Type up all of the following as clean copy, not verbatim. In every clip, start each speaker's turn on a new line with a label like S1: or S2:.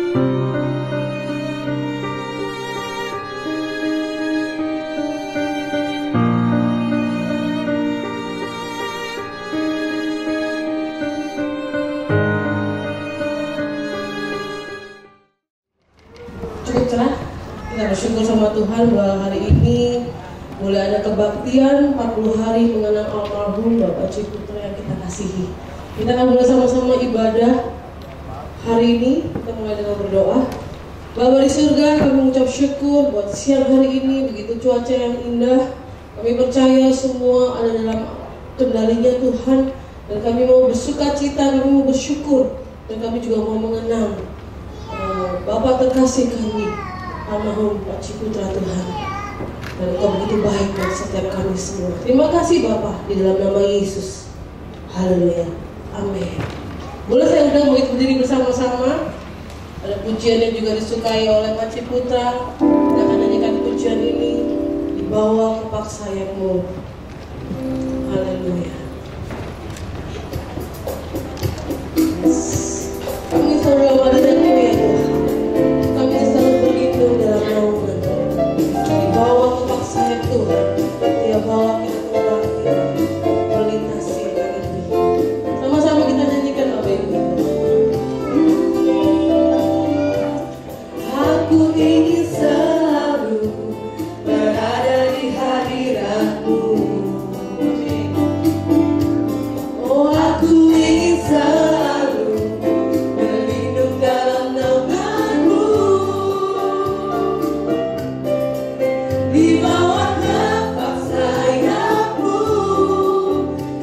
S1: Cukup cerah, kita bersyukur sama Tuhan bahwa hari ini boleh ada kebaktian 40 hari mengenang almarhum Bapak Ciputra yang kita kasihi. Kita akan mulai sama-sama ibadah hari ini. Kita mulai dengan berdoa. Bapa di surga, kami mengucap syukur buat siang hari ini, begitu cuaca yang indah. Kami percaya semua ada dalam kendalinya Tuhan, dan kami mau bersuka cita, kami mau bersyukur, dan kami juga mau mengenang Bapak terkasih kami, almarhum Pak Ciputra Tuhan. Dan Engkau begitu baik buat setiap kami semua. Terima kasih Bapak, di dalam nama Yesus. Haleluya. Amin. Boleh saya undang murid berdiri bersama-sama. Ada pujian yang juga disukai oleh Pak Ciputra. Kita akan nyanyikan pujian ini, Dibawa ke Paksa Sayang-Mu. Haleluya. Kami selalu ada denganmu ya Tuhan. Kami selalu berlindung dalam naungan. Dibawa ke paksa ya Tuhan. Dia bawa kita kembali melintasi langit biru. Sama-sama kita nyanyikan apa itu. Aku ingin selalu berada di hadirat-Mu. Oh, aku ingin selalu berlindung dalam naungan-Mu. Dibawa ke paksa sayap-Mu,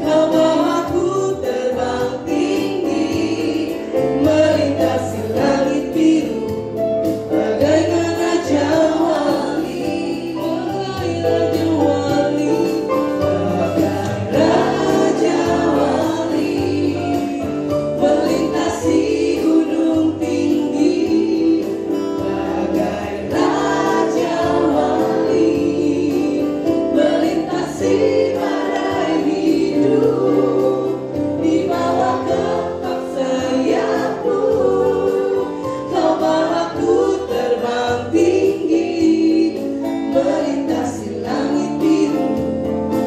S1: Kau bawaku terbang tinggi, melintasi langit biru, bagaikan raja wali, bagai raja wali, bagai raja wali, melintasi gunung tinggi, bagai raja wali, melintasi badai hidup, dibawa ke paksa sayap-Mu, Kau bawaku terbang tinggi, melintasi langit biru,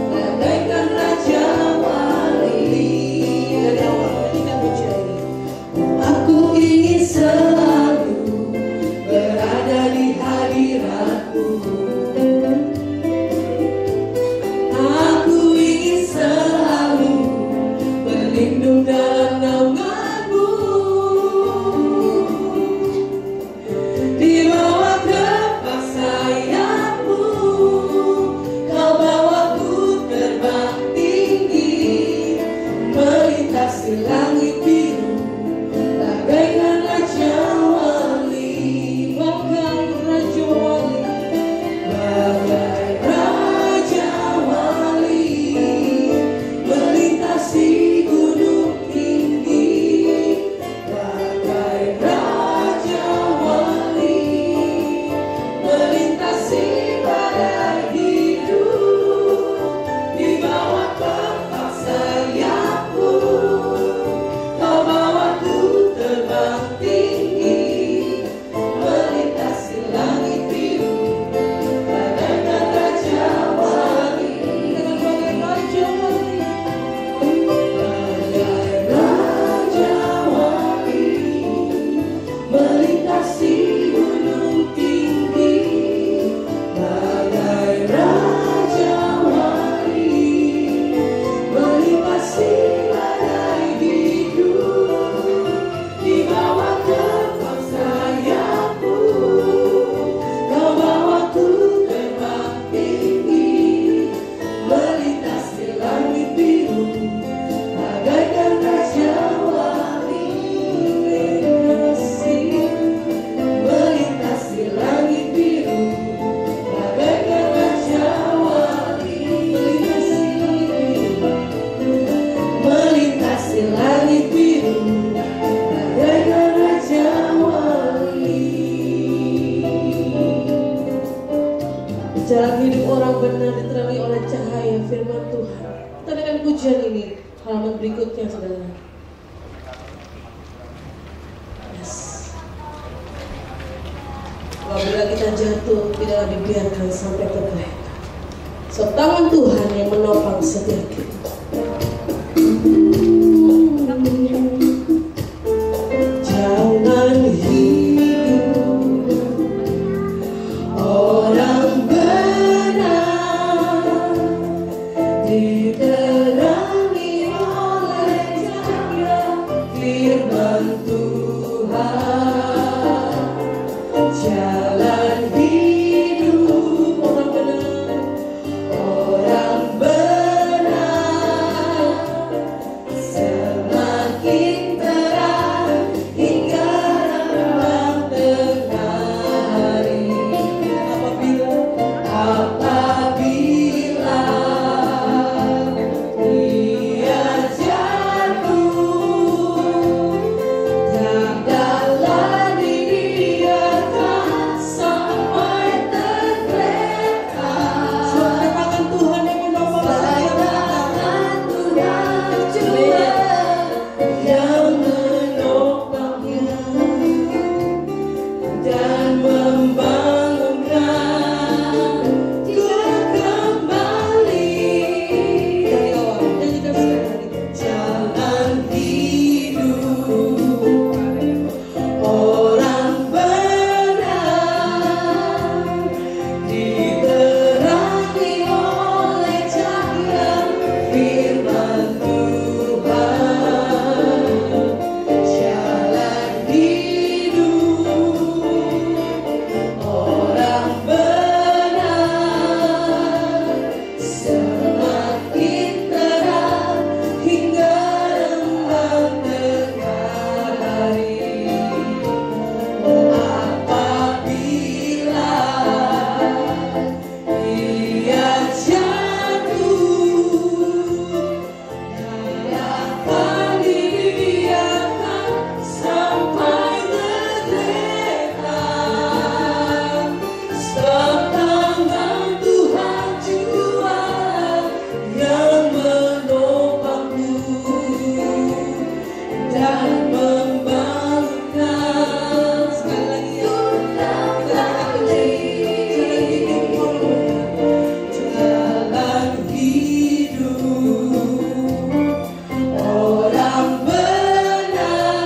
S1: bagaikan raja wali. Dari awal kita pujian ini. Aku ingin selalu berada di hadirat-Mu. Aku ingin selalu berlindung dalam naungan-Mu. Dibawa ke paksa sayap-Mu, Kau bawaku terbang tinggi, melintasi langit biru, bagaikan raja wali, bagai raja wali, bagai raja wali, melintasi gunung tinggi, bagai raja wali, melintasi badai hidup, dibawa ke paksa sayap-Mu, Kau bawaku terbang tinggi, melintasi langit biru, bagaikan raja wali, bagai raja wali, bagai raja wali, melintasi gunung tinggi, bagai raja wali, melintasi badai hidup, dibawa ke paksa sayap-Mu, Kau bawaku terbang tinggi, melintasi langit biru, bagaikan raja wali, melintasi langit biru, bagaikan raja wali, melintasi langit biru, bagaikan raja wali. Jalan hidup orang benar diterangi oleh cahaya firman Tuhan. Kita dengan pujian ini, halaman berikutnya saudara. Yes. Apabila kita jatuh, tidak dibiarkan sampai tergeletak. Sebab tangan Tuhan yang menopang setiap kita. Jangan hidup orang benar diterangi oleh cahaya firman Tuhan. Jalan hidup orang benar, orang benar semakin terang hingga remang tengah hari. Apabila dia jatuh, tidaklah dibiarkan sampai tergeletak. Sebab tangan Tuhan yang menopang setiap kita. Yang menopangnya dan membangunkan dia kembali. Dari awal, nyanyikan sekali. Jalan hidup orang benar diterangi oleh cahaya firman Tuhan. Jalan hidup orang benar semakin terang hingga remang tengah hari. Apabila dia jatuh, tidaklah dibiarkan sampai tergeletak. Sebab tangan Tuhan jua yang menopangmu dan membangunkan. Sekali lagi, jalan hidup orang benar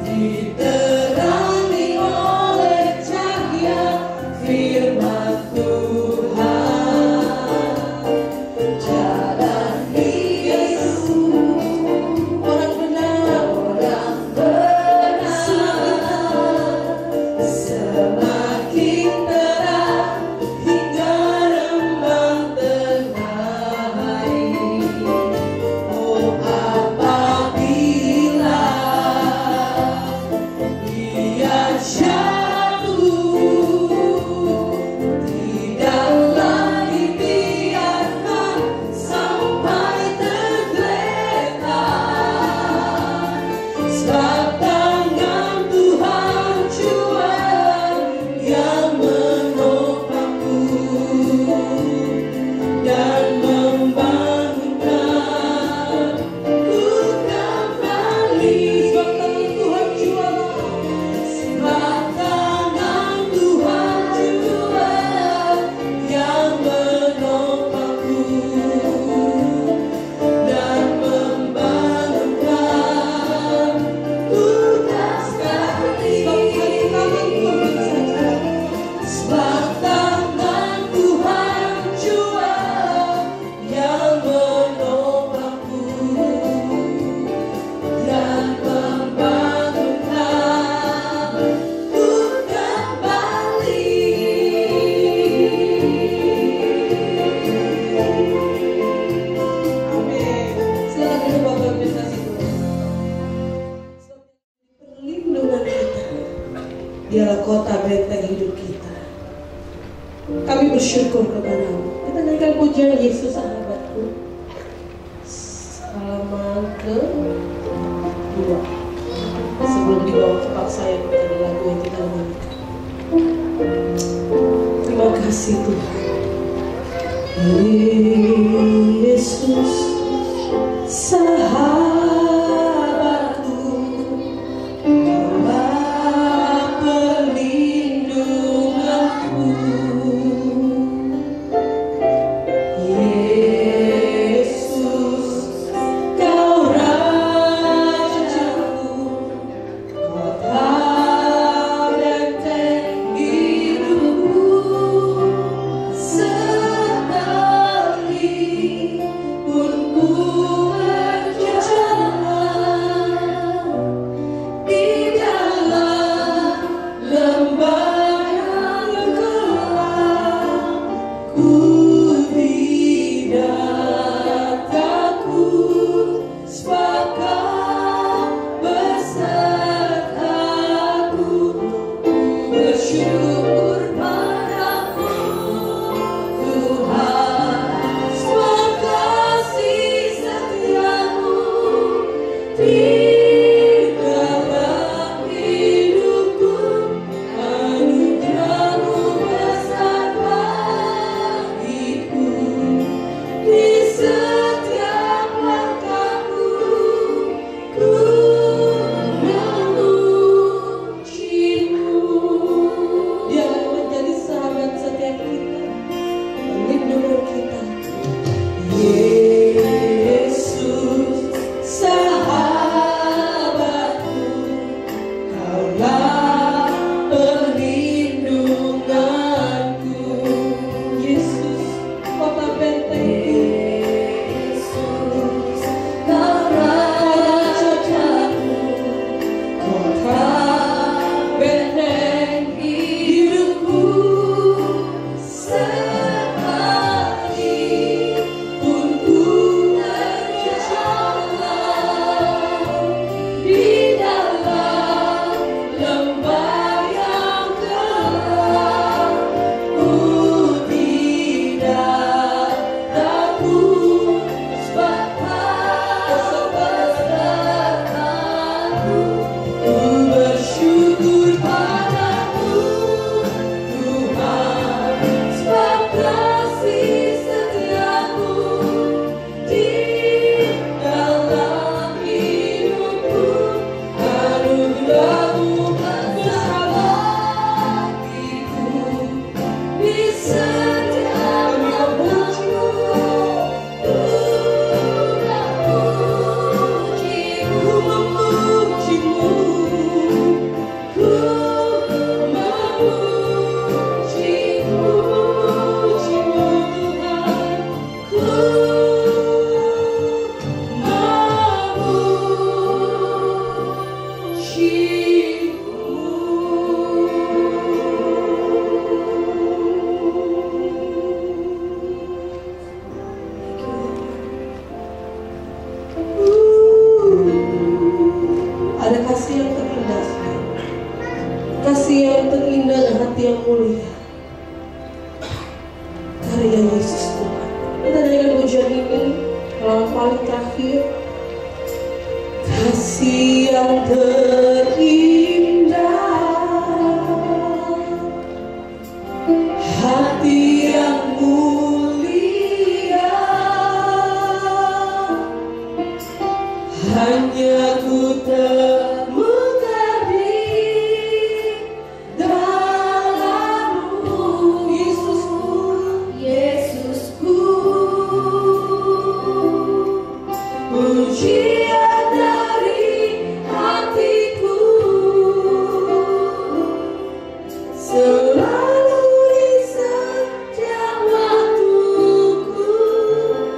S1: diterangi oleh cahaya firman Tuhan. Jalan hidup orang benar semakin terang hingga remang tengah hari. Apabila dia jatuh, tidaklah dibiarkan sampai tergeletak. Sebab tangan Tuhan jua yang menopangmu dan membangunkan ku kembali. Sebab tangan Tuhan jua yang menopangmu dan membangunkan ku kembali. Sebab tangan Tuhan jua yang menopangmu dan membangunkan ku kembali. Amin. Silakan kita bawa meditasi dulu. Perlindungan kita, dialah kota benteng hidup kita. Kami bersyukur kepadamu. Kita naikkan pujian Yesus sahabatku. Halaman ke-2. Sebelum dibawa ke paksa yang ada lagu yang kita nyanyikan. Terima kasih Tuhan. Yesus sahabatku, Allah pelindung. kasih yang terindah dan hati yang mulia. Karya Yesus Tuhan. Kita nyanyikan pujian ini yang paling terakhir. Kasih yang terindah, hati yang mulia, hanya ku temukan di dalam-Mu, Yesusku, Yesusku. Pujian dari hatiku, selalu di setiap waktuku.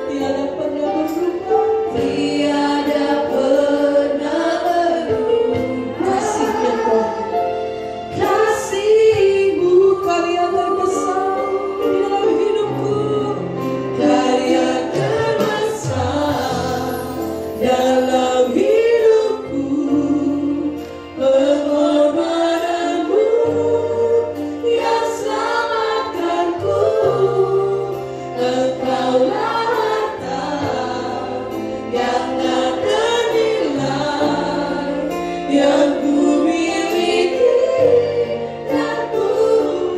S1: Tiada pernah berubah, tiada pernah berubah. Kasih-Nya Tuhan, kasih-Mu karya terbesar di dalam hidupku, karya terbesar dalam hidupku, pengorbananmu yang selamatkanku. Engkaulah harta yang tak ternilai, yang ku miliki dan ku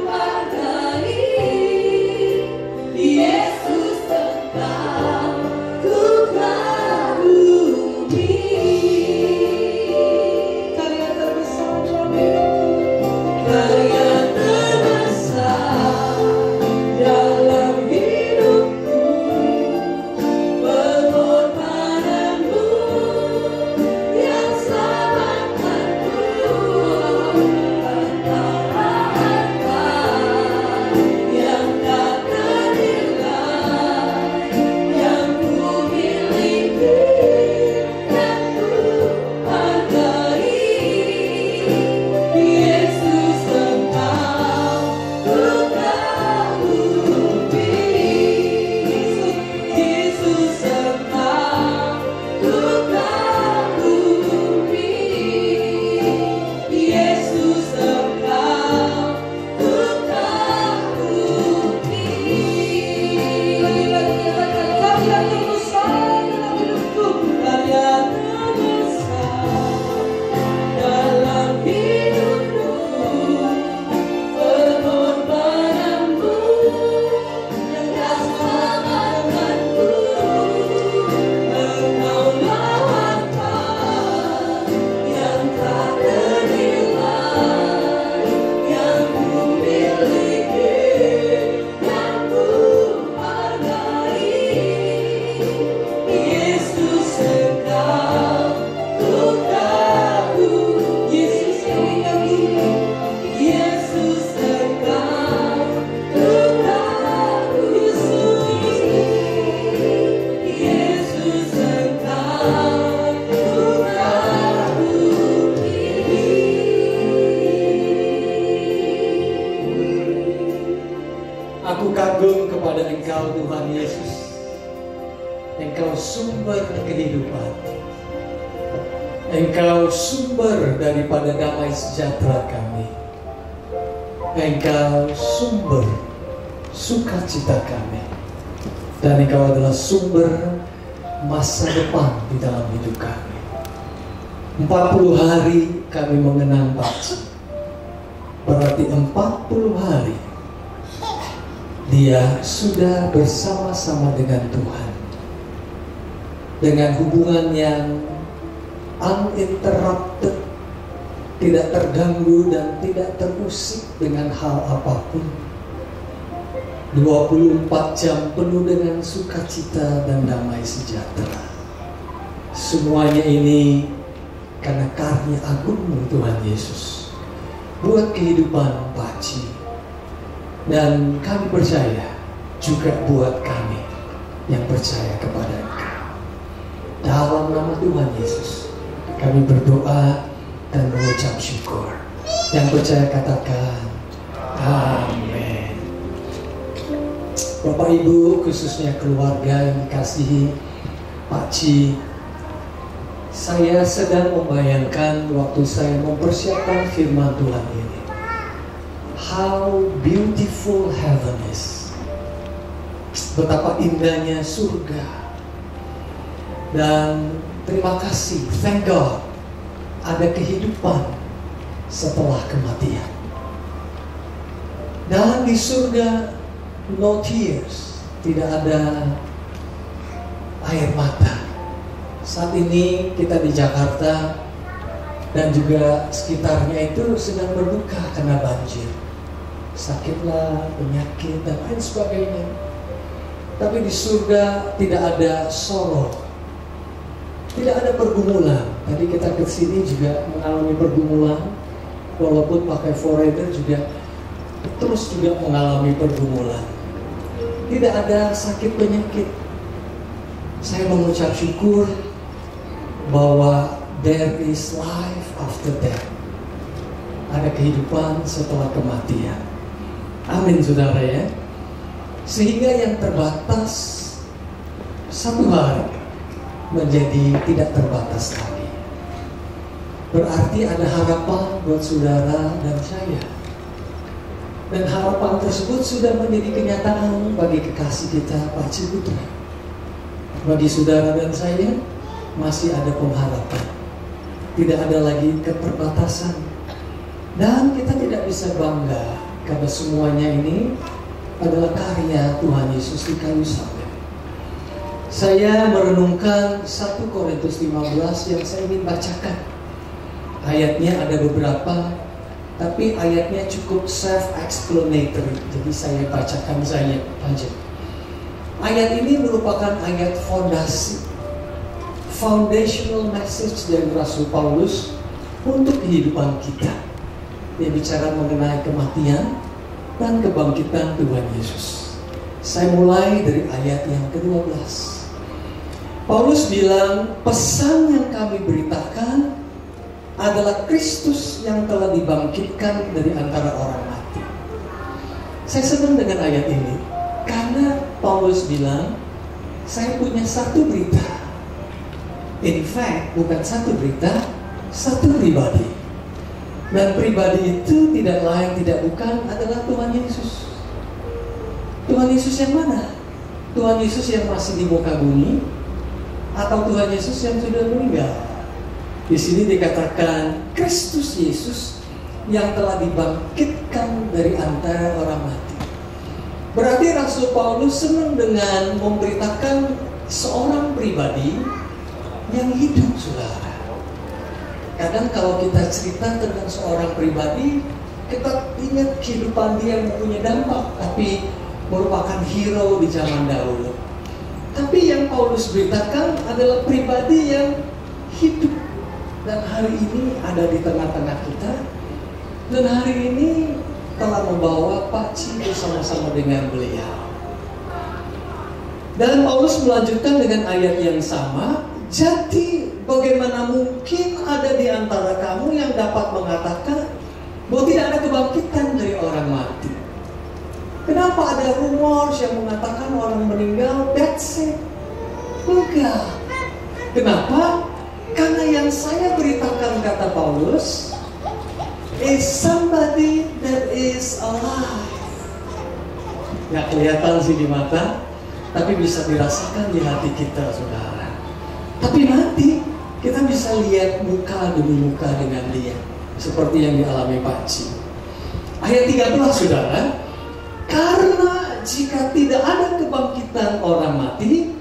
S1: hargai. Yesus Engkau ku kagumi. Karya terbesar dalam hidupku, karya terbesar dalam hidupku, pengorbananmu yang selamatkanku. Engkaulah harta yang tak ternilai, yang ku miliki dan ku hargai. Yesus Engkau ku kagumi. Yesus Engkau ku kagumi. Yesus Engkau ku kagumi. Lagi-lagi katakan karya terbesar dalam hidupku, karya terbesar dalam hidupku, pengorbananmu yang tak selamatkanku. Engkaulah harta yang tak ternilai, yang ku miliki dan ku hargai. Yesus Engkau ku kagumi. Yesus yang dikagumi. Yesus Engkau ku kagumi. Yesus Engkau ku kagumi.
S2: Aku kagum kepada Engkau Tuhan Yesus. Engkau sumber kehidupan. Engkau sumber daripada damai sejahtera kami. Engkau sumber sukacita kami. Dan Engkau adalah sumber masa depan di dalam hidup kami. 40 hari kami mengenang Pakcik. Berarti 40 hari dia sudah bersama-sama dengan Tuhan, dengan hubungan yang uninterrupted, tidak terganggu dan tidak terusik dengan hal apapun. 24 jam penuh dengan sukacita dan damai sejahtera. Semuanya ini karena karya agung Tuhan Yesus buat kehidupan Pakcik. Dan kami percaya juga buat kami yang percaya kepada Engkau. Dalam nama Tuhan Yesus kami berdoa dan mengucap syukur. Yang percaya katakan amin. Bapak Ibu, khususnya keluarga yang dikasihi Pakcik, Saya sedang membayangkan waktu saya mempersiapkan firman Tuhan ini. How beautiful heaven is. Betapa indahnya surga. Dan terima kasih, thank God, ada kehidupan setelah kematian. Dan di surga, no tears, tidak ada air mata. Saat ini kita di Jakarta dan juga sekitarnya itu sedang berduka karena banjir. Sakitlah, penyakit, dan lain sebagainya. Tapi di surga tidak ada sorrow, tidak ada pergumulan. Tadi kita ke sini juga mengalami pergumulan, walaupun pakai foreigner juga terus juga mengalami pergumulan. Tidak ada sakit penyakit. Saya mengucap syukur bahwa there is life after death. Ada kehidupan setelah kematian. Amin, saudara ya. Sehingga yang terbatas satu hari menjadi tidak terbatas lagi. Berarti ada harapan buat saudara dan saya. Dan harapan tersebut sudah menjadi kenyataan bagi kekasih kita, Pak Ciputra. Bagi saudara dan saya, masih ada pengharapan. Tidak ada lagi keterbatasan. Dan kita tidak bisa bangga karena semuanya ini adalah karya Tuhan Yesus di kayu salib. Saya merenungkan 1 Korintus 15 yang saya ingin bacakan. Ayatnya ada beberapa, tapi ayatnya cukup self-explanatory. Jadi saya bacakan saja. Ayat ini merupakan ayat fondasi, foundational message dari Rasul Paulus untuk kehidupan kita. Dia bicara mengenai kematian dan kebangkitan Tuhan Yesus. Saya mulai dari ayat yang ke-12. Paulus bilang, pesan yang kami beritakan adalah Kristus yang telah dibangkitkan dari antara orang mati. Saya senang dengan ayat ini karena Paulus bilang, saya punya satu berita. In fact, bukan satu berita, satu pribadi. Dan pribadi itu tidak lain, tidak bukan adalah Tuhan Yesus. Tuhan Yesus yang mana? Tuhan Yesus yang masih di muka bumi, atau Tuhan Yesus yang sudah meninggal? Di sini dikatakan Kristus Yesus yang telah dibangkitkan dari antara orang mati. Berarti Rasul Paulus senang dengan memberitakan seorang pribadi yang hidup, saudara. Kadang kalau kita cerita tentang seorang pribadi, kita ingat kehidupan dia yang punya dampak, tapi merupakan hero di zaman dahulu. Tapi yang Paulus beritakan adalah pribadi yang hidup dan hari ini ada di tengah-tengah kita, dan hari ini telah membawa Pak Ci bersama-sama dengan beliau. Dan Paulus melanjutkan dengan ayat yang sama. Jadi bagaimana mungkin ada di antara kamu yang dapat mengatakan bahwa tidak ada kebangkitan dari orang mati? Kenapa ada rumor yang mengatakan orang meninggal, that's it? Enggak. Kenapa? Karena yang saya beritakan, kata Paulus, is somebody that is alive. Nggak kelihatan sih di mata, tapi bisa dirasakan di hati kita, saudara. Tapi nanti kita bisa lihat muka demi muka dengan dia, seperti yang dialami Pak Ci. Ayat 13, saudara. Karena jika tidak ada kebangkitan orang mati,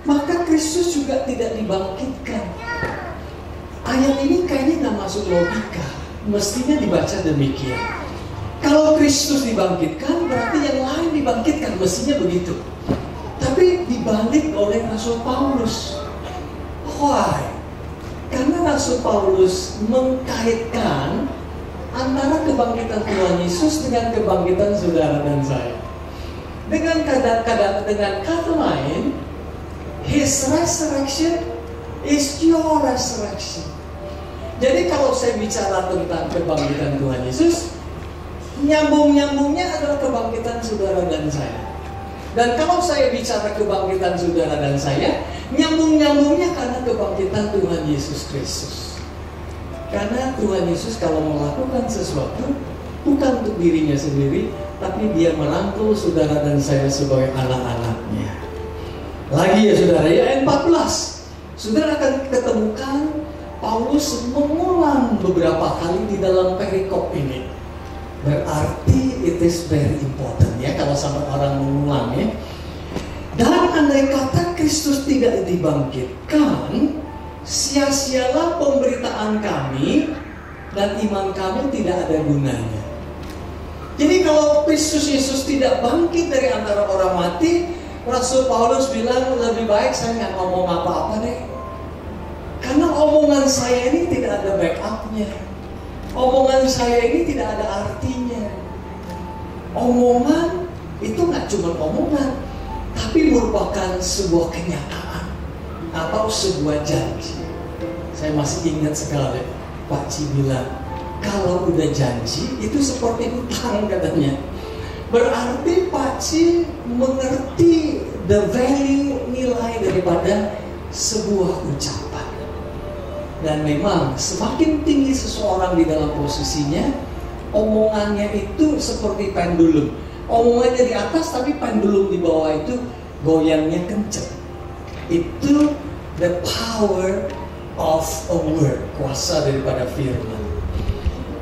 S2: maka Kristus juga tidak dibangkitkan. Ayat ini kayaknya nggak masuk logika. Mestinya dibaca demikian. Kalau Kristus dibangkitkan, berarti yang lain dibangkitkan. Mestinya begitu. Tapi dibalik oleh Rasul Paulus. Why? Karena Rasul Paulus mengkaitkan antara kebangkitan Tuhan Yesus dengan kebangkitan saudara dan saya. Dengan kata lain, His resurrection is your resurrection. Jadi kalau saya bicara tentang kebangkitan Tuhan Yesus, nyambung-nyambungnya adalah kebangkitan saudara dan saya. Dan kalau saya bicara kebangkitan saudara dan saya, nyambung-nyambungnya karena kebangkitan Tuhan Yesus Kristus. Karena Tuhan Yesus kalau melakukan sesuatu, bukan untuk dirinya sendiri, tapi dia merangkul saudara dan saya sebagai anak-anaknya. Lagi ya saudara, ya ayat 14. Saudara akan ketemukan Paulus mengulang beberapa kali di dalam perikop ini. Berarti it is very important ya kalau sampai orang mengulang ya. Dan andai kata Kristus tidak dibangkitkan, sia-sialah pemberitaan kami dan iman kami tidak ada gunanya. Jadi kalau Kristus Yesus tidak bangkit dari antara orang mati, Rasul Paulus bilang lebih baik saya nggak ngomong apa-apa deh. Karena omongan saya ini tidak ada backupnya. Omongan saya ini tidak ada artinya. Omongan itu nggak cuma omongan, tapi merupakan sebuah kenyataan atau sebuah janji. Saya masih ingat sekali Pak Ci bilang, kalau udah janji itu seperti utang katanya. Berarti Pak Ci mengerti the value, nilai daripada sebuah ucapan. Dan memang semakin tinggi seseorang di dalam posisinya, omongannya itu seperti pendulum. Omongannya di atas tapi pendulum di bawah itu goyangnya kencang. Itu the power of a word, kuasa daripada firman.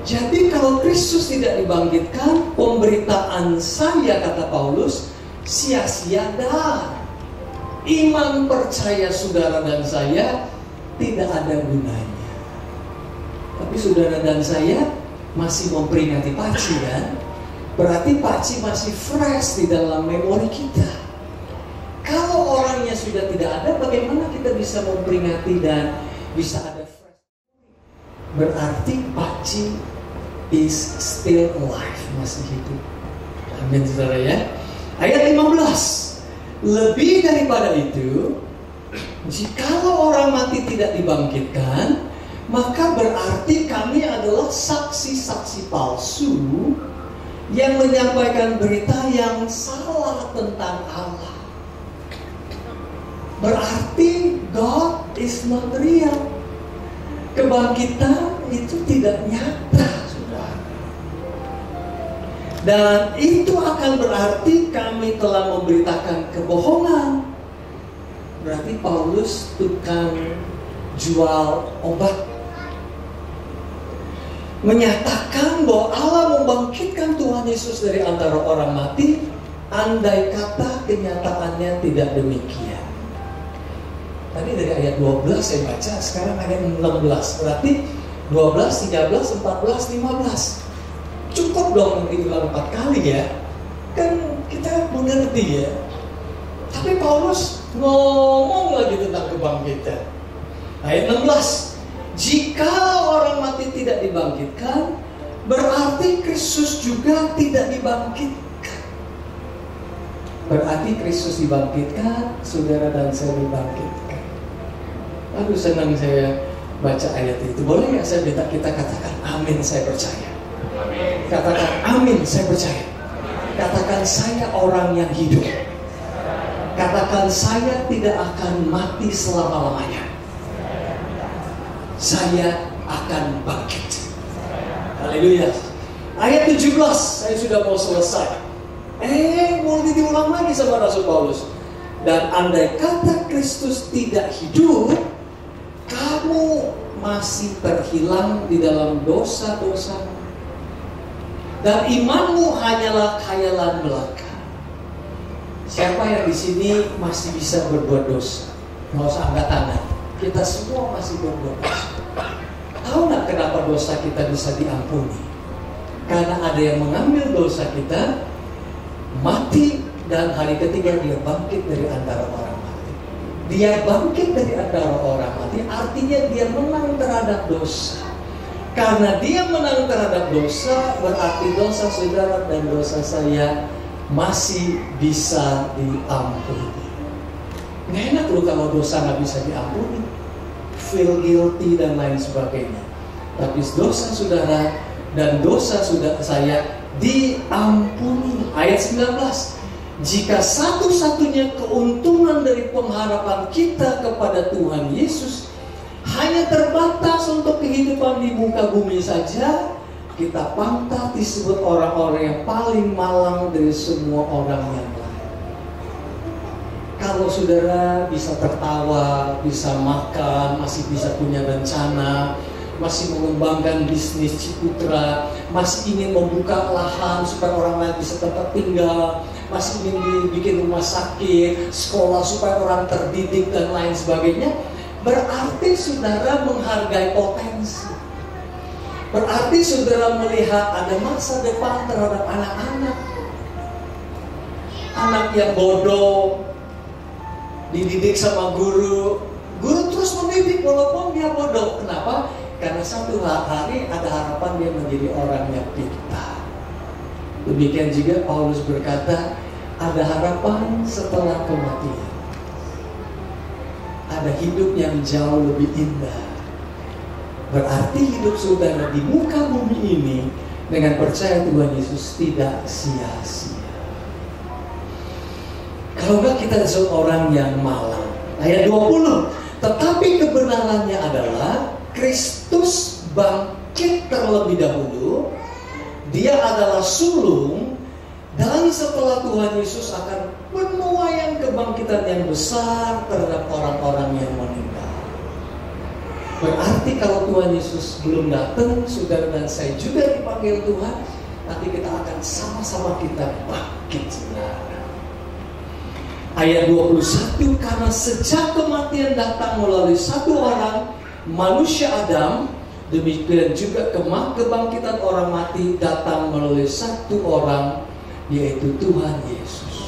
S2: Jadi kalau Kristus tidak dibangkitkan, pemberitaan saya, kata Paulus, sia-sia dah. Iman percaya saudara dan saya tidak ada gunanya. Tapi saudara dan saya masih memperingati Pak Ci kan? Berarti Pak Ci masih fresh di dalam memori kita. Kalau orangnya sudah tidak ada, bagaimana kita bisa memperingati dan bisa ada fresh? Berarti Pak Ci is still alive, masih hidup. Amin saudara ya. Ayat 15. Lebih daripada itu, jikalau orang mati tidak dibangkitkan, maka berarti kami adalah saksi-saksi palsu yang menyampaikan berita yang salah tentang Allah. Berarti God is not real. Kebangkitan itu tidak nyata, saudara. Dan itu akan berarti kami telah memberitakan kebohongan. Berarti Paulus tukang jual obat, menyatakan bahwa Allah membangkitkan Tuhan Yesus dari antara orang mati, andai kata kenyataannya tidak demikian. Tadi dari ayat 12 saya baca, sekarang ayat 16. Berarti 12, 13, 14, 15. Cukup dong diulang 4 kali ya. Kan kita mengerti ya. Tapi Paulus ngomong lagi tentang kebangkitan. Ayat 16. Jika orang mati tidak dibangkitkan, berarti Kristus juga tidak dibangkitkan. Berarti Kristus dibangkitkan, saudara dan saya dibangkitkan. Aduh senang saya baca ayat itu. Boleh nggak saya minta kita katakan amin, saya percaya. Amin. Katakan amin, saya percaya. Katakan saya orang yang hidup. Katakan saya tidak akan mati selama-lamanya. Saya akan bangkit. Haleluya. Ayat 17, saya sudah mau selesai. Mau diulang lagi sama Rasul Paulus. Dan andai kata Kristus tidak hidup, kamu masih terhilang di dalam dosa-dosa. Dan imanmu hanyalah khayalan belaka. Siapa yang di sini masih bisa berbuat dosa? Nggak usah angkat tangan. Kita semua masih berbuat dosa. Tahu nggak kenapa dosa kita bisa diampuni? Karena ada yang mengambil dosa kita, mati, dan hari ketiga dia bangkit dari antara orang mati. Dia bangkit dari antara orang mati, artinya dia menang terhadap dosa. Karena dia menang terhadap dosa, berarti dosa saudara dan dosa saya masih bisa diampuni. Nggak enak loh kalau dosa nggak bisa diampuni, feel guilty dan lain sebagainya. Tapi dosa saudara dan dosa saya diampuni. Ayat 19. Jika satu-satunya keuntungan dari pengharapan kita kepada Tuhan Yesus hanya terbatas untuk kehidupan di muka bumi saja, kita pantas disebut orang-orang yang paling malang dari semua orang yang lain. Kalau saudara bisa tertawa, bisa makan, masih bisa punya rencana, masih mengembangkan bisnis Ciputra, masih ingin membuka lahan supaya orang lain bisa tempat tinggal, masih ingin dibikin rumah sakit, sekolah supaya orang terdidik dan lain sebagainya, berarti saudara menghargai potensi. Berarti saudara melihat ada masa depan terhadap anak-anak. Anak yang bodoh dididik sama guru terus mendidik walaupun dia bodoh. Kenapa? Karena satu hari ada harapan dia menjadi orang yang pintar. Demikian juga Paulus berkata, ada harapan setelah kematian. Ada hidup yang jauh lebih indah. Berarti hidup saudara di muka bumi ini dengan percaya Tuhan Yesus tidak sia-sia. Kalau enggak kita disebut orang yang malang. Ayat 20, tetapi kebenarannya adalah Kristus bangkit terlebih dahulu, dia adalah sulung, dan setelah Tuhan Yesus akan menuai kebangkitan yang besar terhadap orang-orang yang meninggal. Berarti kalau Tuhan Yesus belum datang, saudara dan saya juga dipanggil Tuhan, nanti kita akan sama-sama kita bangkit, saudara. Ayat 21, karena sejak kematian datang melalui satu orang, manusia Adam, demikian juga kebangkitan orang mati datang melalui satu orang, yaitu Tuhan Yesus.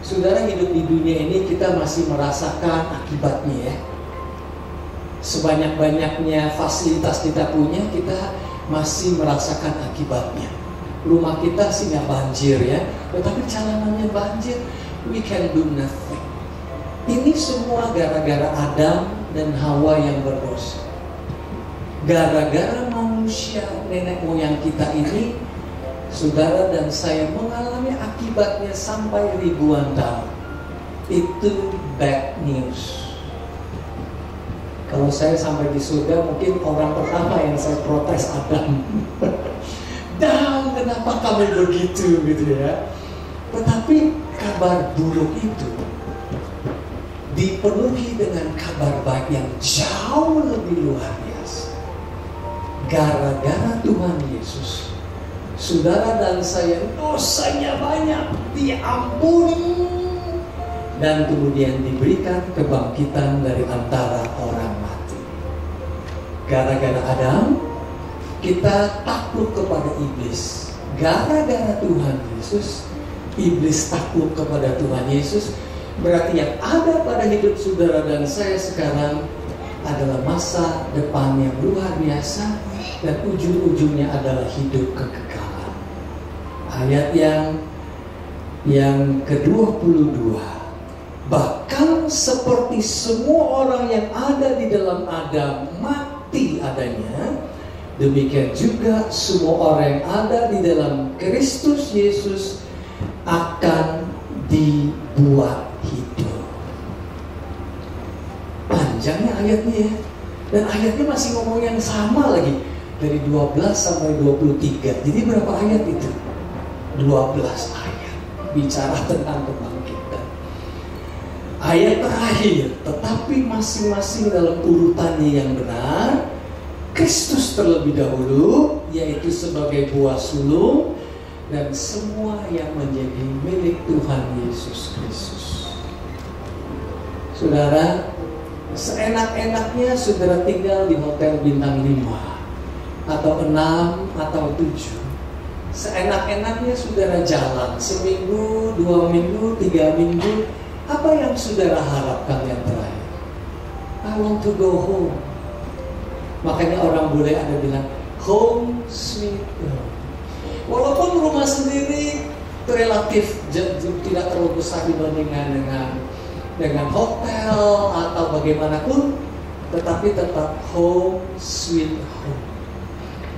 S2: Saudara, hidup di dunia ini kita masih merasakan akibatnya ya. Sebanyak-banyaknya fasilitas kita punya, kita masih merasakan akibatnya. Rumah kita sih nggak banjir ya, tetapi jalanannya banjir, we can do nothing. Ini semua gara-gara Adam dan Hawa yang berdosa. Gara-gara manusia nenek moyang kita ini, saudara dan saya mengalami akibatnya sampai ribuan tahun. Itu bad news. Kalau saya sampai di surga, mungkin orang pertama yang saya protes Adam. Dan kenapa kamu begitu gitu ya. Tetapi kabar buruk itu dipenuhi dengan kabar baik yang jauh lebih luar biasa. Gara-gara Tuhan Yesus, saudara dan saya dosanya banyak diampuni, dan kemudian diberikan kebangkitan dari antara orang mati. Gara-gara Adam, kita takluk kepada iblis. Gara-gara Tuhan Yesus, iblis takluk kepada Tuhan Yesus. Berarti yang ada pada hidup saudara dan saya sekarang adalah masa depan yang luar biasa, dan ujung-ujungnya adalah hidup kekekalan. Ayat yang ke-22, bahkan seperti semua orang yang ada di dalam Adam mati adanya, demikian juga semua orang yang ada di dalam Kristus Yesus akan dibuat hidup. Panjangnya ayatnya ya. Dan ayatnya masih ngomong yang sama lagi, dari 12 sampai 23. Jadi berapa ayat itu? 12 ayat bicara tentang kebangkitan. Ayat terakhir, tetapi masing-masing dalam urutannya yang benar. Kristus terlebih dahulu, yaitu sebagai buah sulung, dan semua yang menjadi milik Tuhan Yesus Kristus. Saudara, seenak-enaknya saudara tinggal di hotel bintang 5 atau 6 atau 7. Seenak-enaknya saudara jalan seminggu, 2 minggu, 3 minggu. Apa yang saudara harapkan yang terakhir? I want to go home. Makanya orang boleh ada bilang home sweet home. Walaupun rumah sendiri relatif tidak terlalu besar dibandingkan dengan hotel atau bagaimanapun, tetapi tetap home sweet home.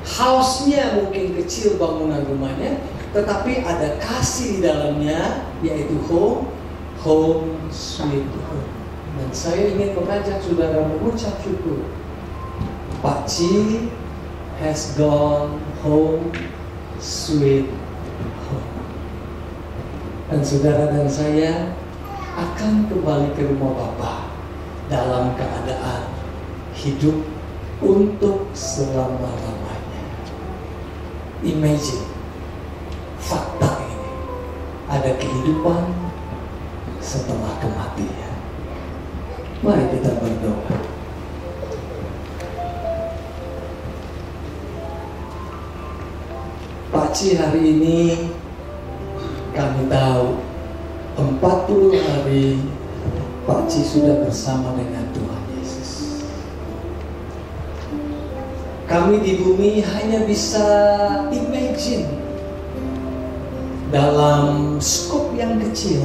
S2: House-nya mungkin kecil bangunan rumahnya, tetapi ada kasih di dalamnya, yaitu home sweet home. Dan saya ingin mengajak saudara mengucap syukur. Pak Ci has gone home sweet home. Dan saudara dan saya akan kembali ke rumah Bapa dalam keadaan hidup untuk selama-lamanya. Imagine, fakta ini, ada kehidupan setelah kematian. Mari kita berdoa. Pak Ci, hari ini kami tahu 40 hari Pak Ci sudah bersama dengan Tuhan Yesus. Kami di bumi hanya bisa imagine dalam skop yang kecil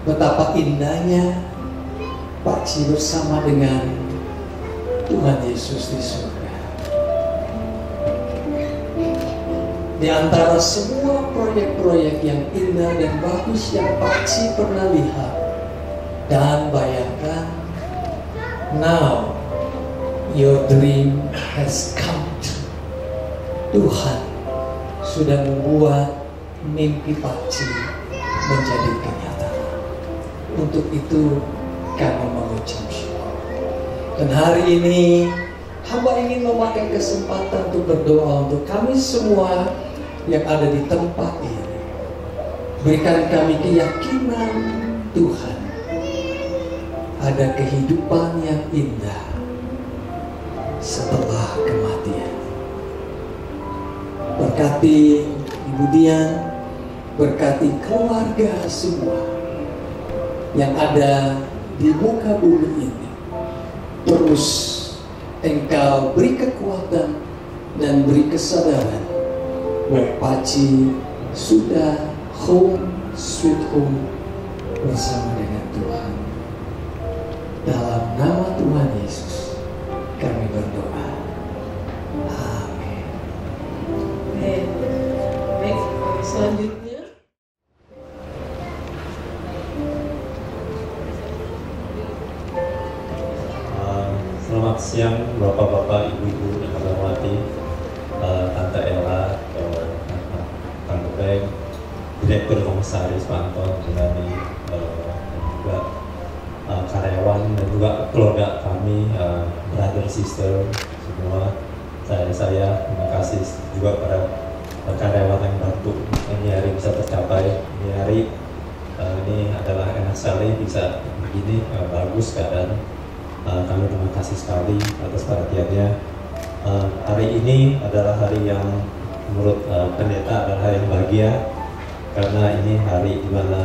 S2: betapa indahnya Pak Ci bersama dengan Tuhan Yesus di surga. Di antara semua proyek-proyek yang indah dan bagus yang Pak Ci pernah lihat dan bayangkan, now your dream has come true. Tuhan sudah membuat mimpi Pak Ci menjadi kenyataan. Untuk itu kami mengucap syukur. Dan hari ini hamba ingin memakai kesempatan untuk berdoa untuk kami semua yang ada di tempat ini. Berikan kami keyakinan Tuhan, ada kehidupan yang indah setelah kematian. Berkati Ibu Dian, berkati keluarga semua yang ada di muka bumi ini. Terus Engkau beri kekuatan dan beri kesadaran bahwa Pak Ci sudah home sweet home bersama dengan Tuhan. Dalam nama Tuhan Yesus kami berdoa. Amin.
S1: Baik, selanjutnya
S3: selamat siang Bapak-bapak, Ibu-ibu yang kami hormati, Tante Ella, Tante Beng, Direktur Komisaris Pak Anton, Jenani, dan juga karyawan dan juga keluarga kami, brother sister semua. Saya terima kasih juga pada karyawan yang bantu ini hari bisa tercapai. Ini hari ini adalah enak sekali bisa begini, bagus keadaan. Kami terima kasih sekali atas perhatiannya. Hari ini adalah hari yang menurut pendeta adalah hari yang bahagia, karena ini hari di mana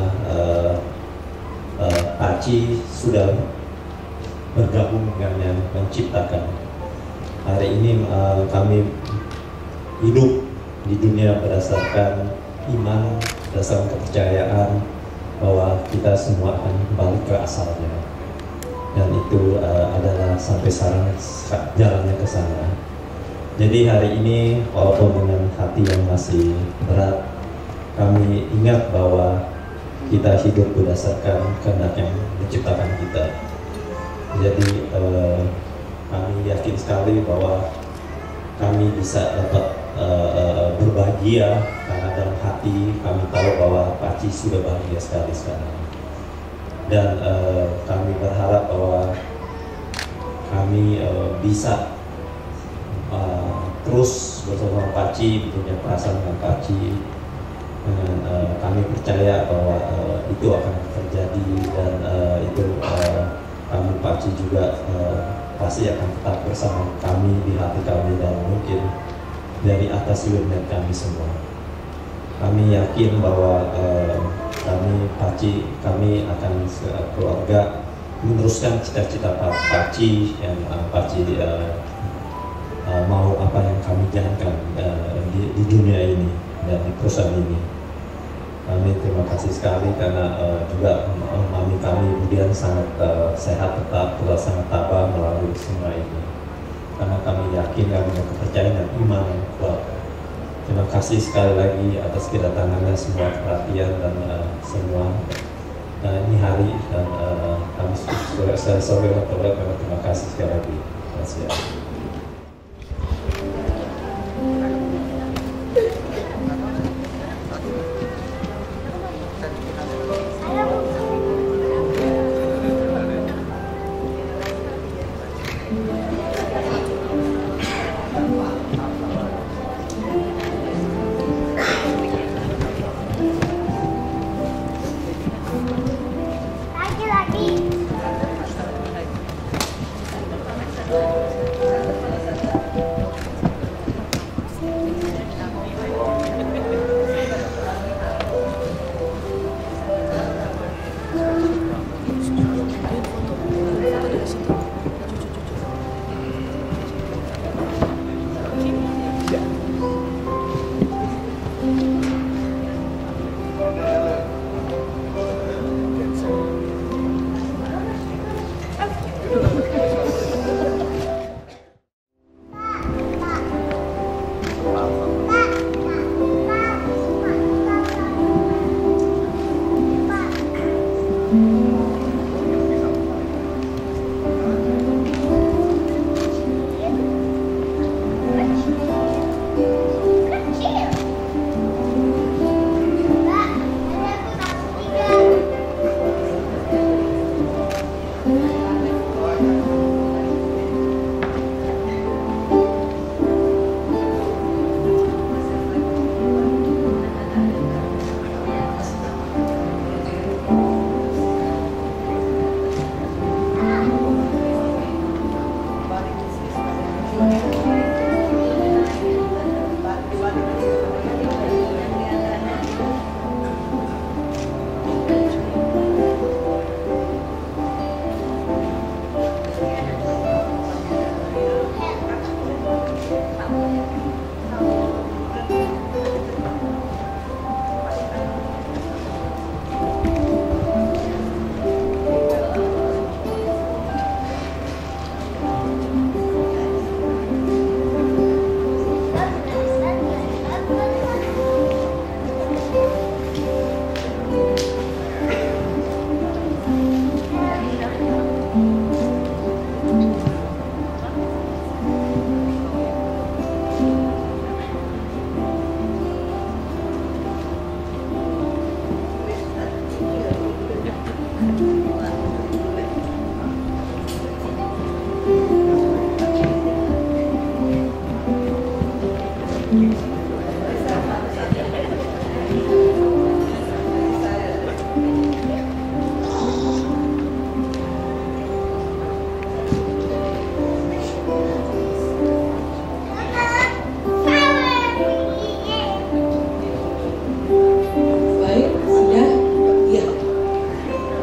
S3: Pak Ci sudah bergabung dengan yang menciptakan. Hari ini kami hidup di dunia berdasarkan iman, berdasarkan kepercayaan bahwa kita semua akan kembali ke asalnya. Dan itu adalah sampai sekarang jalannya ke sana. Jadi hari ini walaupun dengan hati yang masih berat, kami ingat bahwa kita hidup berdasarkan kehendak yang menciptakan kita. Jadi kami yakin sekali bahwa kami bisa dapat berbahagia karena dalam hati kami tahu bahwa Pak Ci sudah bahagia sekali sekarang. Dan kami berharap bahwa kami bisa terus bersama Pak Ci, punya perasaan dengan Pak Ci. Dengan kami percaya bahwa itu akan terjadi, dan itu kami Pak Ci juga pasti akan tetap bersama kami di hati kami, dan mungkin dari atas unit kami semua. Kami yakin bahwa kami Pak Ci, kami akan keluarga meneruskan cita-cita Pak Ci yang Pak Ci mau apa yang kami jalankan di dunia ini dan di perusahaan ini. Kami terima kasih sekali karena juga mami kami kemudian sangat sehat, tetap sangat tabah melalui semua ini. karena kami yakin dan punya kepercayaan dan iman yang kuat. Terima kasih sekali lagi atas kedatangannya, semua perhatian dan semua. Ini hari dan kami sore waktu terima kasih sekali lagi. Terima kasih.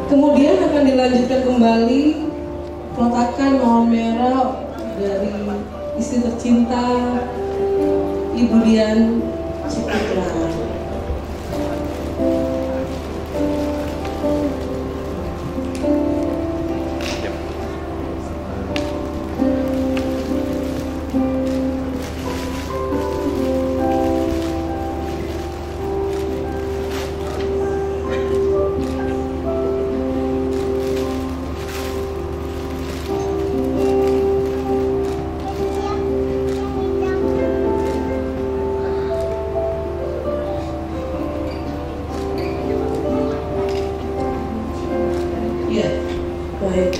S1: Kemudian akan dilanjutkan kembali peletakan mawar merah dari istri tercinta Ibu Dian Ciputra. Baik,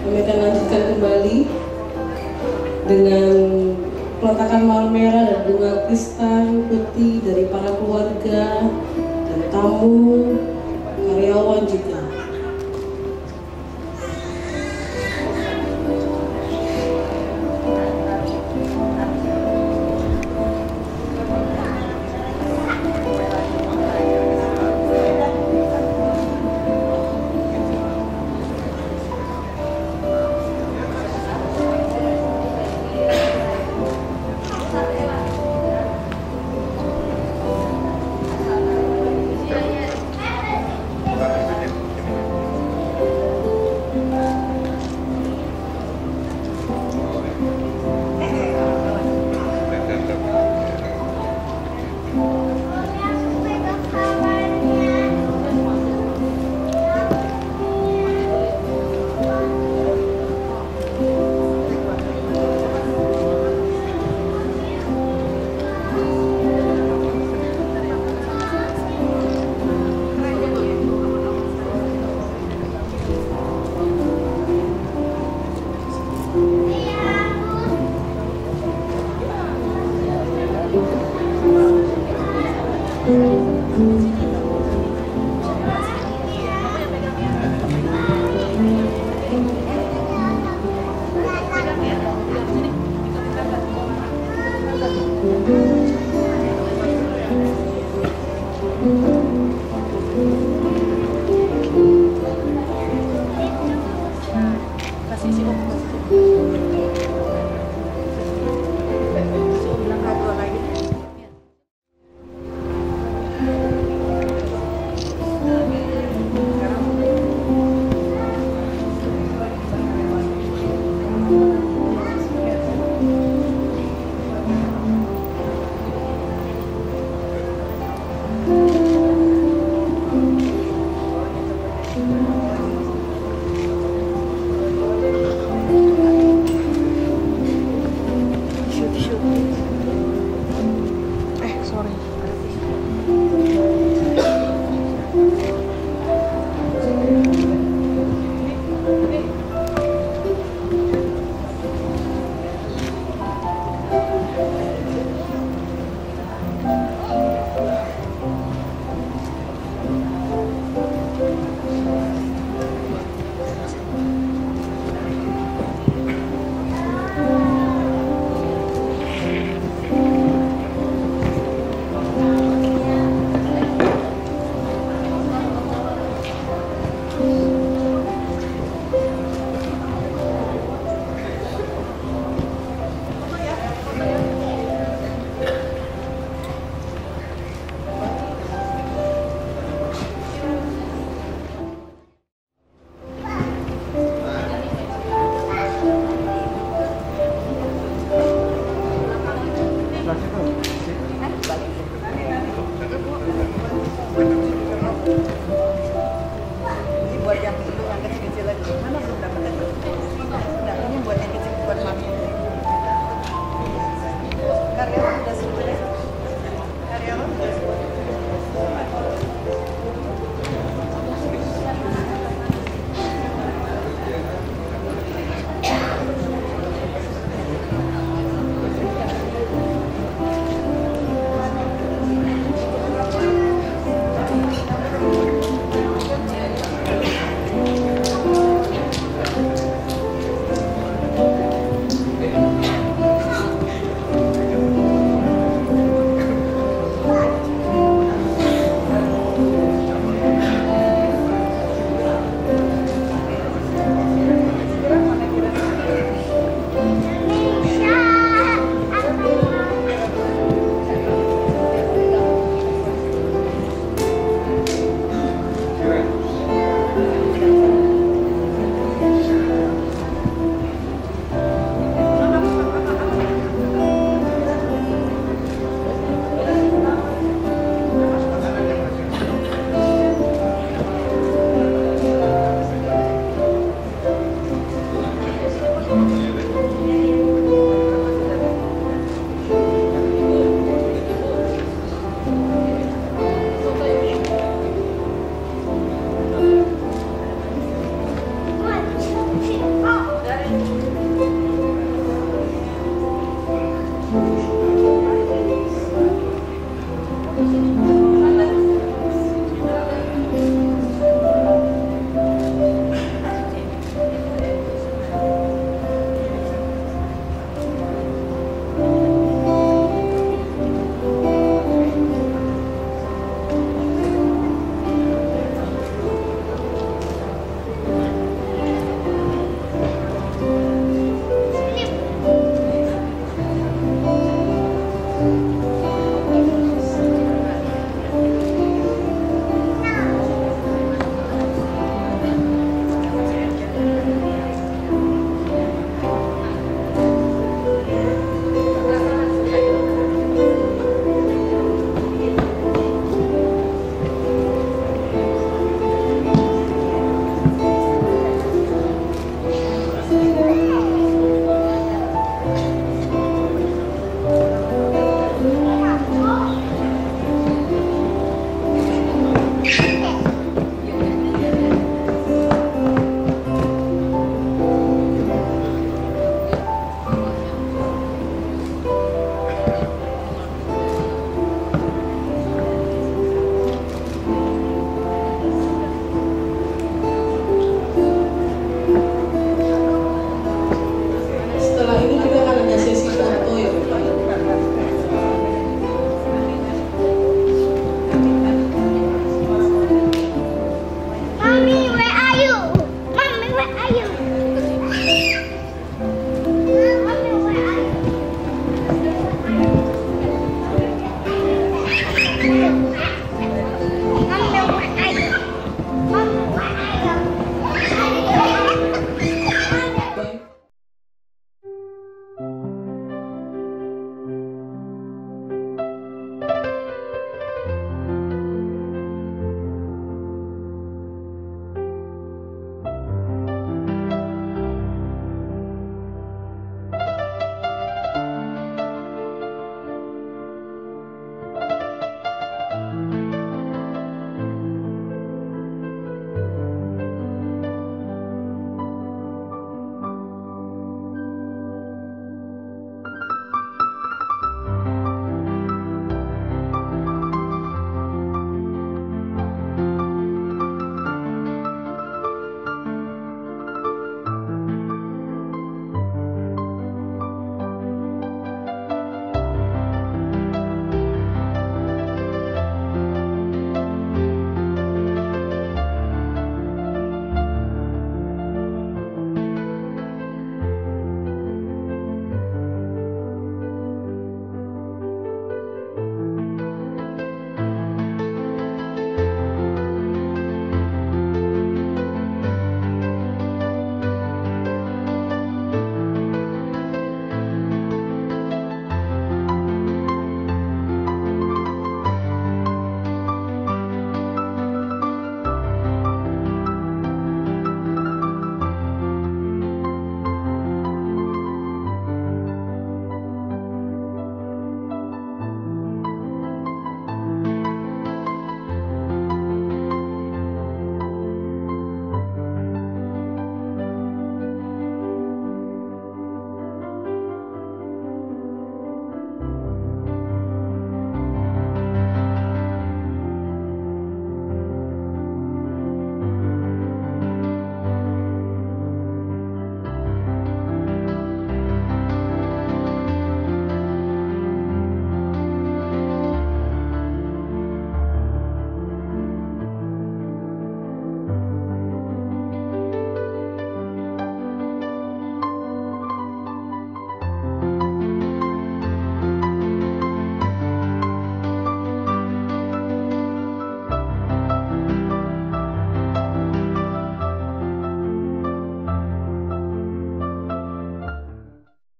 S1: kami akan lanjutkan kembali dengan peletakan mawar merah dan bunga kristal putih dari para keluarga dan tamu, karyawan juga.
S4: Karyawan udah sudah. Karyawan udah sudah.